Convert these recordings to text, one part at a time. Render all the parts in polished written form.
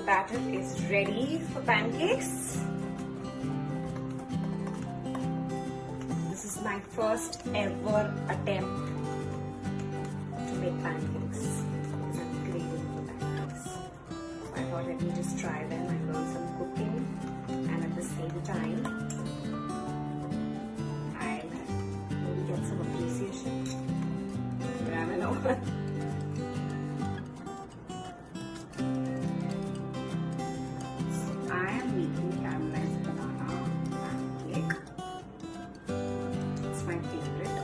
batter is ready for pancakes. This is my first ever attempt to make pancakes. Because I'm craving for pancakes. So I thought let me just try them and learn some cooking, and at the same time I'll maybe get some appreciation. But I don't know. I am making caramelized banana pancake. It's my favorite.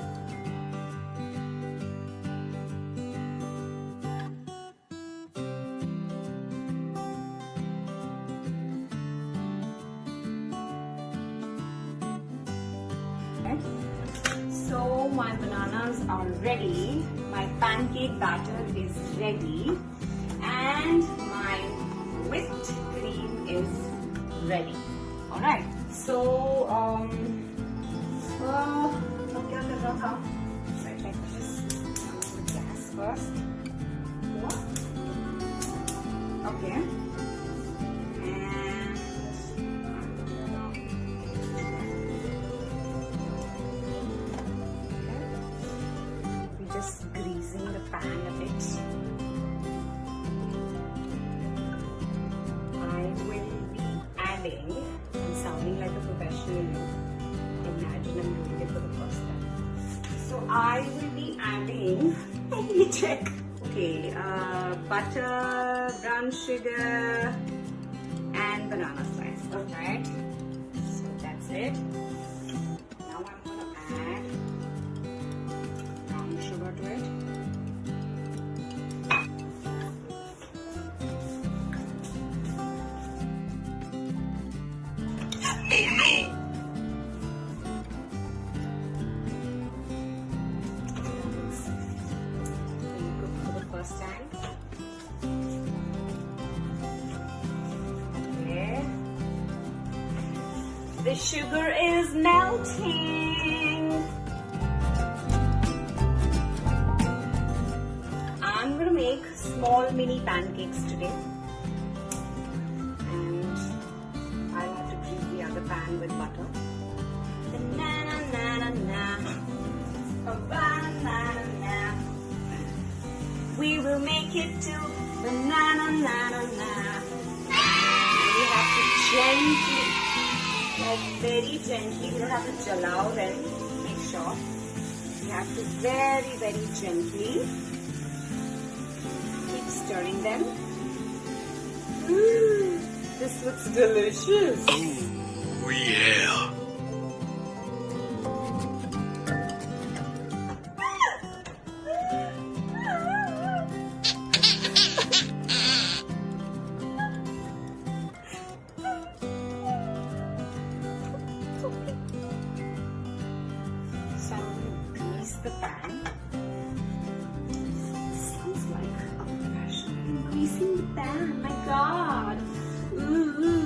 So my bananas are ready, my pancake batter is ready, and my whipped cream is ready. Alright, so क्या कर रहा था? Let me just turn on the gas first. Okay. Just greasing the pan a bit. I will be adding, I'm sounding like a professional, imagine I'm doing it for the first time. So I will be adding, let me check. Okay, butter, brown sugar, and banana slice. Alright, so that's it. Now I'm going to add brown sugar to it. For the first time. Okay. The sugar is melting. I'm gonna make small mini pancakes today, and I'll have to grease the other pan with butter. We will make it to banana na na na. We have to gently, like very gently. We don't have to jalao them. Make sure we have to very gently keep stirring them. This looks delicious. Oh yeah. So I'm going to grease the pan. Sounds like a professional in greasing the pan. My God. Ooh.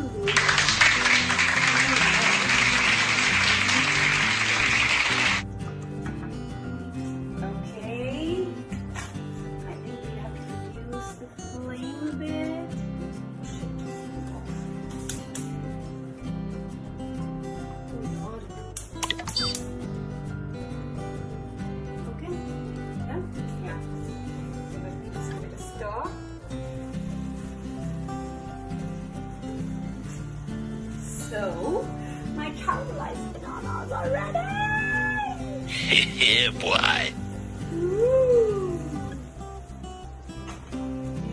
Okay. I think we have to reduce the flame a bit. Okay. Yeah. Yeah. So let me just give it a stir. So my caramelized bananas are ready. Yeah, boy. Ooh.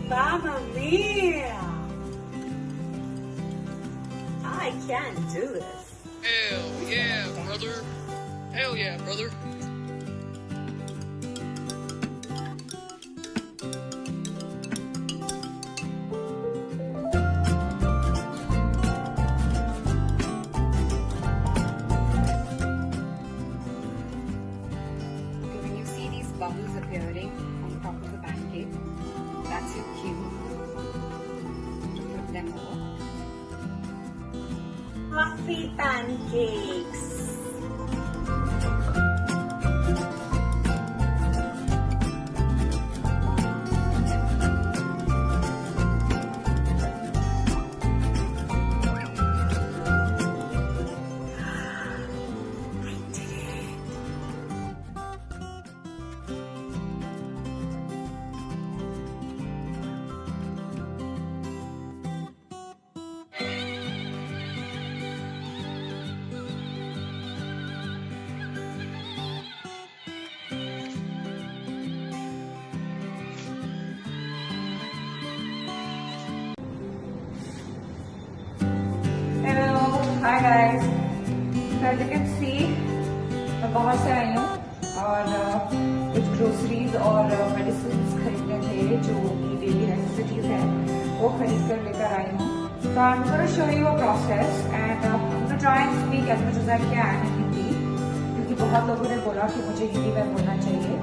Mamma mia! I can do this. Hell yeah, brother. Hell yeah, brother. Okay, when you see these bubbles appearing on top of the pancake, that's your cue to flip them over. Fluffy pancakes. Hi guys, as you can see मैं बाहर से आई हूँ और कुछ groceries और medicine खरीदने थे जो कि डेली नेसेसिटीज है वो खरीद कर लेकर आई हूँ. So I'm going to show you a process and I'm going to try and speak as much as I can in Hindi, क्योंकि बहुत लोगों ने बोला कि मुझे हिंदी में बोलना चाहिए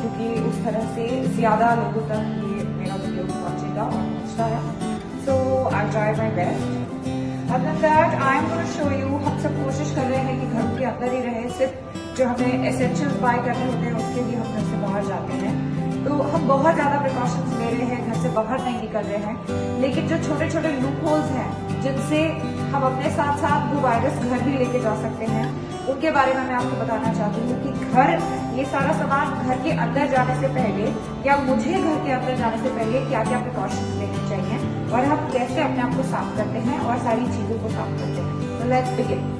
क्योंकि उस तरह से ज्यादा लोगों तक ये मेरा वीडियो पहुंचेगा और पहुंचता है. So I'll try my best. Other than that, I'm going to show you. हम सब कोशिश कर रहे हैं कि घर के अंदर ही रहे, सिर्फ जो हमें एसेंशियल्स बाय करने होते हैं उसके लिए हम घर से बाहर जाते हैं. तो हम बहुत ज्यादा प्रिकॉशंस ले रहे हैं, घर से बाहर नहीं निकल रहे हैं, लेकिन जो छोटे छोटे लूप होल्स हैं जिनसे हम अपने साथ साथ वो वायरस घर भी लेके जा सकते हैं, उनके बारे में मैं आपको बताना चाहती हूँ कि घर ये सारा सामान घर के अंदर जाने से पहले या मुझे घर के अंदर जाने से पहले क्या क्या प्रिकॉशंस लेने चाहिए और हम कैसे अपने आप को साफ करते हैं और सारी चीजों को साफ करते हैं. तो लेट्स बिगिन.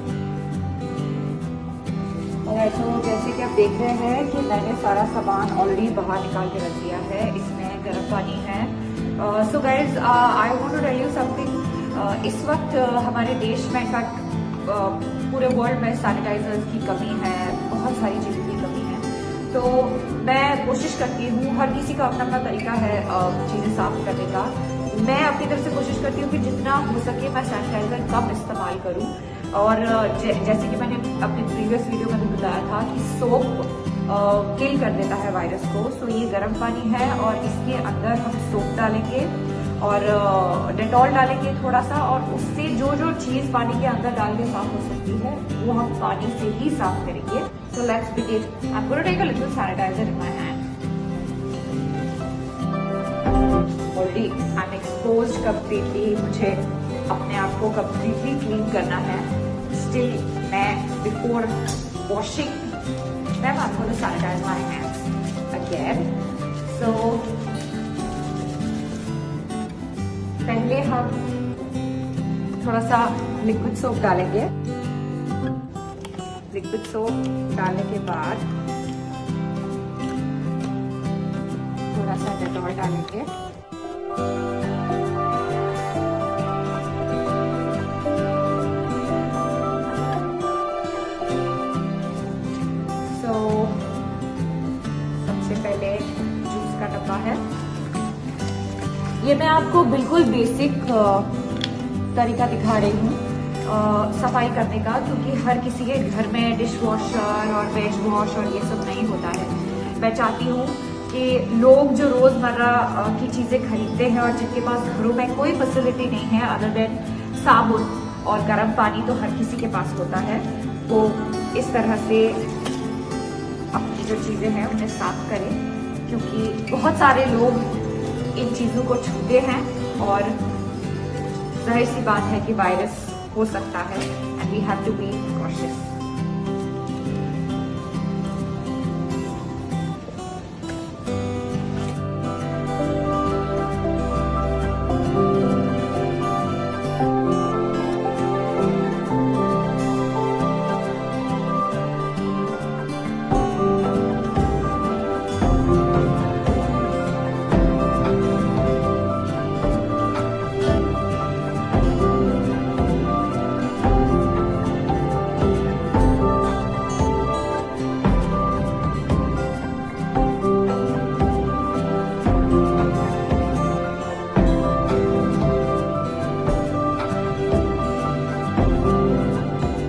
तो जैसे कि आप देख रहे हैं कि मैंने सारा सामान ऑलरेडी बाहर निकाल के रख दिया है. इसमें गर्म पानी है. So guys, I want to tell you something. इस वक्त हमारे देश में इनफैक्ट पूरे वर्ल्ड में सैनिटाइजर्स की कमी है, बहुत सारी चीज़ों की कमी है. तो मैं कोशिश करती हूँ, हर किसी का अपना अपना तरीका है चीज़ें साफ करने का. मैं अपनी तरफ से कोशिश करती हूँ कि जितना हो सके मैं सैनिटाइजर कम इस्तेमाल करूँ. और जैसे कि मैंने अपने प्रीवियस वीडियो में भी बताया था कि सोप किल कर देता है वायरस को. सो ये गर्म पानी है और इसके अंदर हम सोप डालेंगे और डेटॉल डालेंगे थोड़ा सा, और उससे जो जो चीज पानी के अंदर डाल के साफ हो सकती है वो हम पानी से ही साफ करेंगे. So let's begin. I am going to take a little sanitiser in my hand. Already I am exposed completely. मुझे अपने आप को कंप्लीटली क्लीन करना है. स्टिल मैं before washing them I am going to sanitize my hands again. So पहले हम थोड़ा सा लिक्विड सोप डालेंगे. लिक्विड सोप डालने के बाद थोड़ा सा डेटॉल डालेंगे. सबसे पहले जूस का डब्बा है. ये मैं आपको बिल्कुल बेसिक तरीका दिखा रही हूँ सफाई करने का, क्योंकि हर किसी के घर में डिश वॉशर और वेज वॉश और ये सब नहीं होता है. मैं चाहती हूँ कि लोग जो रोजमर्रा की चीजें खरीदते हैं और जिनके पास घरों में कोई फैसिलिटी नहीं है अदर देन साबुन और गर्म पानी, तो हर किसी के पास होता है, वो इस तरह से अपनी जो चीजें हैं उन्हें साफ करें, क्योंकि बहुत सारे लोग इन चीजों को छूते हैं और जाहिर सी बात है कि वायरस हो सकता है. And we have to be cautious.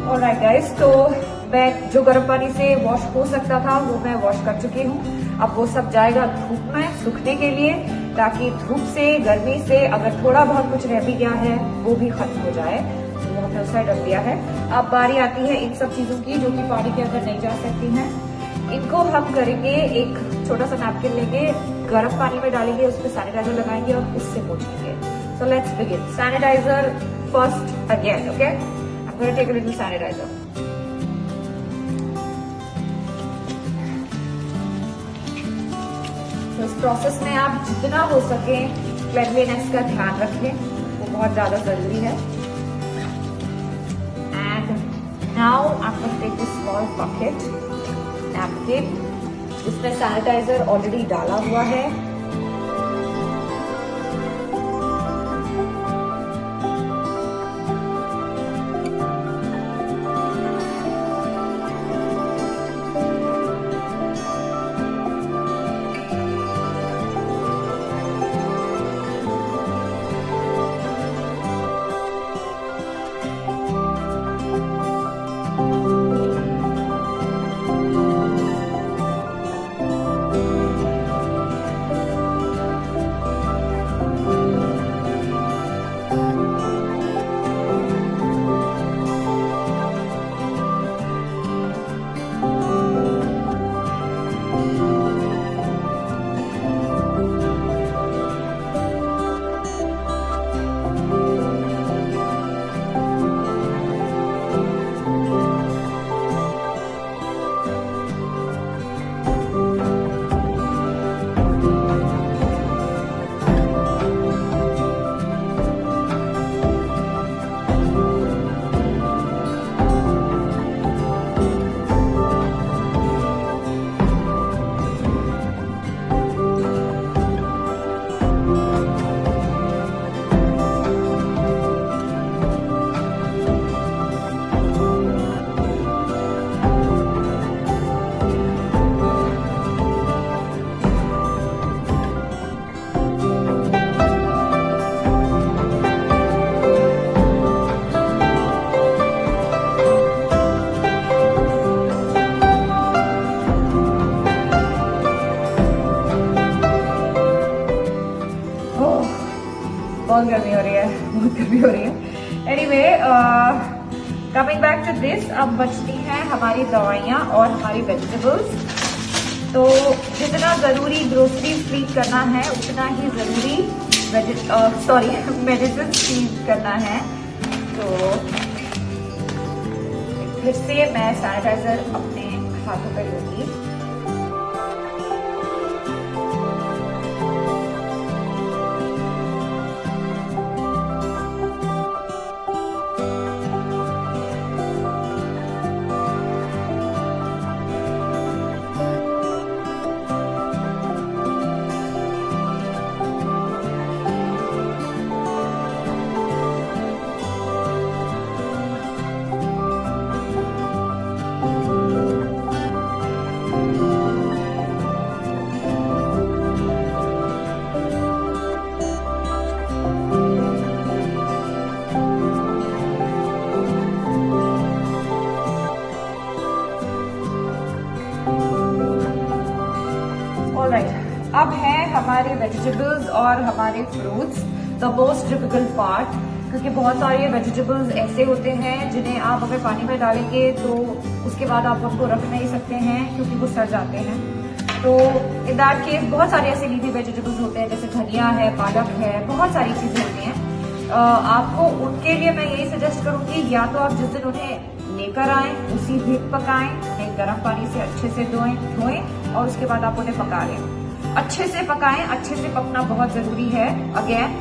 Alright guys, तो मैं जो गर्म पानी से वॉश हो सकता था वो मैं वॉश कर चुकी हूँ. अब वो सब जाएगा धूप में सूखने के लिए, ताकि धूप से गर्मी से अगर थोड़ा बहुत कुछ रह भी गया है वो भी खत्म हो जाए. तो वो हमने उस साइड रख दिया है. अब बारी आती है इन सब चीजों की जो कि पानी के अंदर नहीं जा सकती हैं. इनको हम करेंगे, एक छोटा सा नैपकिन लेंगे, गर्म पानी में डालेंगे, उस पर सैनिटाइजर लगाएंगे और उससे पोंछेंगे. So let's begin. Sanitizer first again. Okay, I'm going to take a little sanitizer. तो इस प्रोसेस में आप जितना हो सके क्लेanलीनेस का ध्यान रखें, वो बहुत ज्यादा जरूरी है. And now I'm going to take this small bucket, napkin, जिसमें सैनिटाइजर ऑलरेडी डाला हुआ है. बहुत गर्मी हो रही है। Anyway, coming back to this, अब बचती हैं हमारी दवाइयाँ और हमारी वेजिटेबल्स। तो जितना ज़रूरी ग्रोसरी फ्रीज करना है उतना ही ज़रूरी मेडिसिन फ्रीज करना है। तो फिर से मैं सैनिटाइजर अपने हाथों पर लूंगी। ऑलराइट, अब है हमारे वेजिटेबल्स और हमारे fruits, the most difficult part, क्योंकि बहुत सारे वेजिटेबल्स ऐसे होते हैं जिन्हें आप अगर पानी में डालेंगे तो उसके बाद आप उनको रख नहीं सकते हैं क्योंकि वो सड़ जाते हैं। तो इन दैट केस बहुत सारे ऐसे लीफी वेजिटेबल्स होते हैं, जैसे धनिया है, पालक है, बहुत सारी चीजें होती हैं। आपको उनके लिए मैं यही सजेस्ट करूंगी, या तो आप जिस दिन उन्हें लेकर आएं उसी दिन पकाएं, उन्हें गर्म पानी से अच्छे से धोएं और उसके बाद आप उन्हें पका लें। अच्छे से पकाएं, अच्छे से पकना बहुत जरूरी है। अगेन,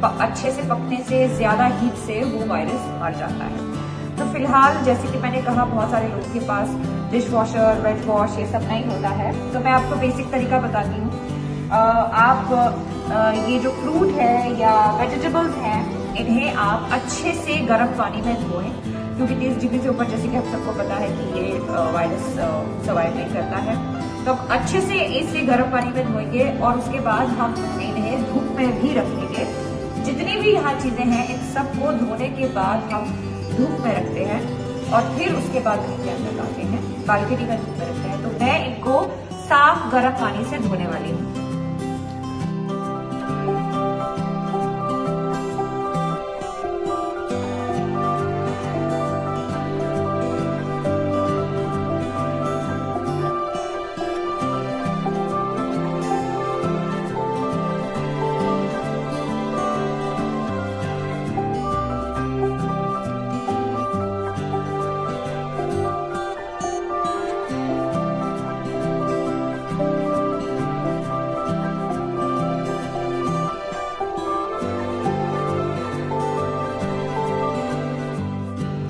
अच्छे से पकने से, ज्यादा हीट से वो वायरस मर जाता है। तो फिलहाल जैसे कि मैंने कहा, बहुत सारे लोगों के पास डिश वॉशर, वेट वॉश ये सब नहीं होता है, तो मैं आपको बेसिक तरीका बताती हूँ। आप ये जो फ्रूट है या वेजिटेबल्स हैं, इन्हें आप अच्छे से गर्म पानी में धोएं, क्योंकि 30 डिग्री से ऊपर जैसे कि आप सबको पता है कि ये वायरस सर्वाइव नहीं करता है। तो अब अच्छे से इसे गर्म पानी में धोएंगे और उसके बाद हम इन्हें धूप में भी रखेंगे। जितनी भी यहाँ चीजें हैं, इन सबको धोने के बाद हम धूप में रखते हैं और फिर उसके बाद घर के अंदर लाते हैं, बालकनी में धूप में रखते हैं। तो मैं इनको साफ गर्म पानी से धोने वाली हूँ।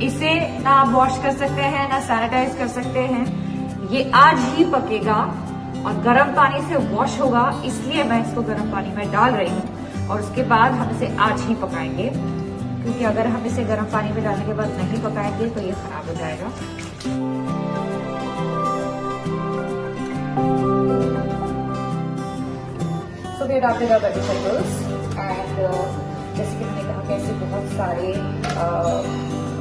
इसे ना आप वॉश कर सकते हैं, ना सैनिटाइज कर सकते हैं। ये आज ही पकेगा और गर्म पानी से वॉश होगा, इसलिए मैं इसको गर्म पानी में डाल रही हूँ और उसके बाद हम इसे आज ही पकाएंगे, क्योंकि अगर हम इसे गर्म पानी में डालने के बाद नहीं पकाएंगे तो ये खराब हो जाएगा। So we adopted our vegetables and जैसे कि मैंने कहा कि ऐसे बहुत सारे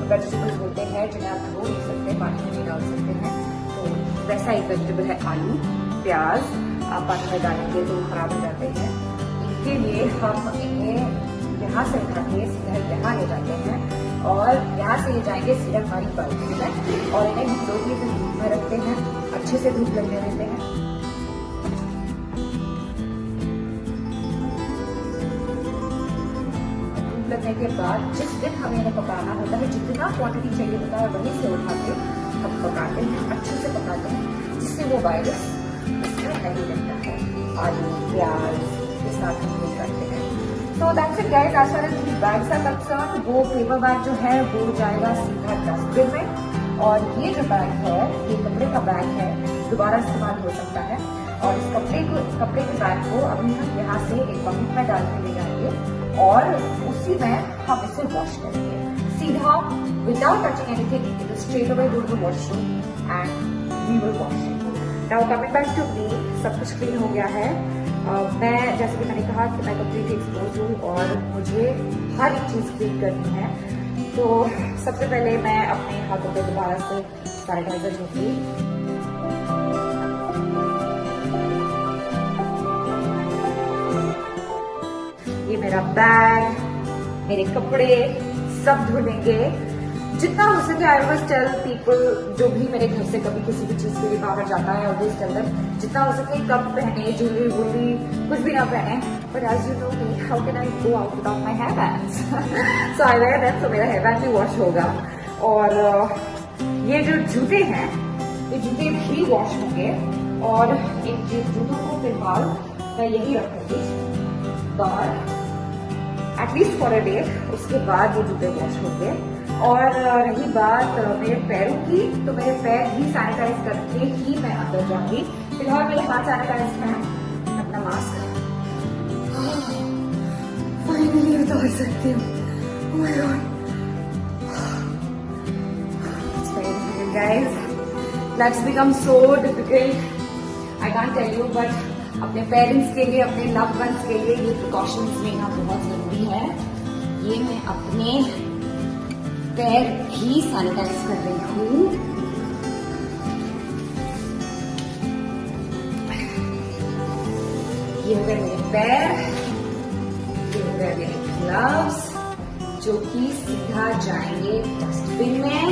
वेजिटेबल्स होते हैं जिन्हें आप धो नहीं सकते, पानी में नहीं डाल सकते हैं। तो वैसा एक वेजिटेबल है आलू, प्याज। आप पानी में डालेंगे तो खराब हो जाते हैं। इनके लिए हम इन्हें यहाँ से उठा के सीधा यहाँ ले जाते हैं और यहाँ से ले जाएंगे सीधा हमारी बालकनी में और इन्हें हम 2 मिनट धूप में रखते हैं, अच्छे से धूप लगने देते हैं। लगने के बाद जिस दिन हमें इन्हें पकाना होता है, जितना क्वांटिटी चाहिए होता है वहीं से उठा के हम पकाते हैं, अच्छे से पकाते हैं, जिससे वो वायरस इसमें नहीं लगता है। आलू, प्याज के साथ हम ये करते हैं। तो that's it guys, as far as the bags are concerned, वो पेपर बैग जो है वो जाएगा सीधा डस्टबिन में और ये जो बैग है, ये कपड़े का बैग है, दोबारा इस्तेमाल हो सकता है। और इस कपड़े के बैग को अभी हम यहाँ से एक बकेट में डाल के ले जाएंगे और उसी में हम इसे वॉश करेंगे सीधा, without touching anything. It will straight away go to washroom and we will wash it. Now coming back to me, सब कुछ क्लीन हो गया है। मैं जैसे कि मैंने कहा कि मैं कंप्लीटली एक्सपोज हूँ और मुझे हर एक चीज क्लीन करनी है। तो सबसे पहले मैं अपने हाथों पे दोबारा से सैनिटाइजर लूंगी। ये मेरा बैग, मेरे कपड़े सब धुलेंगे जितना हो सके। आई ऑलवेज टेल पीपल जो भी मेरे घर से कभी किसी भी चीज के लिए बाहर जाता है, ऑलवेज टेल देम जितना हो सके कप पहने, ज्वेलरी वुलरी कुछ भी ना पहने। But as you know me, how can I go out without my hair bands? So I wear that, तो मेरा हेयर बैंड भी वॉश होगा। और ये जो जूते हैं, ये जूते भी वॉश होंगे। और इन जूतों को फिलहाल मैं यही रखूंगी बाहर एटलीस्ट फॉर अ डे, उसके बाद ये जूते वॉश होंगे। और रही बात मेरे पैरों की, तो मेरे पैर भी सैनिटाइज करके ही मैं अंदर जाऊंगी। फिलहाल मेरे हाथ सैनिटाइज हैं, अपना मास्क फाइनली उतार सकती हूँ। Oh my God. It's very difficult, guys. That's become so difficult. I can't tell you, but अपने पेरेंट्स के लिए, अपने लव वंस के लिए ये प्रिकॉशंस लेना बहुत जरूरी है। ये मैं अपने पैर भी सैनिटाइज कर रही हूँ। ये हो गए मेरे पैर, ये हो गए मेरे ग्लव्स जो कि सीधा जाएंगे डस्टबिन में।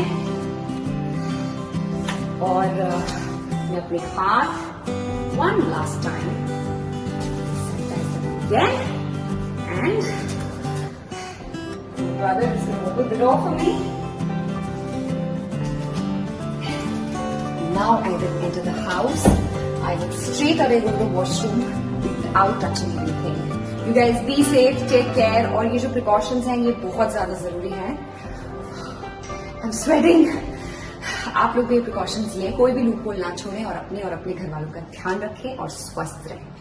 और मैं अपने हाथ one last time sanitize them again, and my brother is going to open the door for me. Now I will enter the house. I will straight away go to the washroom without touching anything. You guys be safe, take care. और ये जो precautions हैं ये बहुत ज्यादा जरूरी हैं। I'm sweating. आप लोग भी प्रिकॉशंस लें, कोई भी लूपहोल ना छोड़ें और अपने घर वालों का ध्यान रखें और स्वस्थ रहें।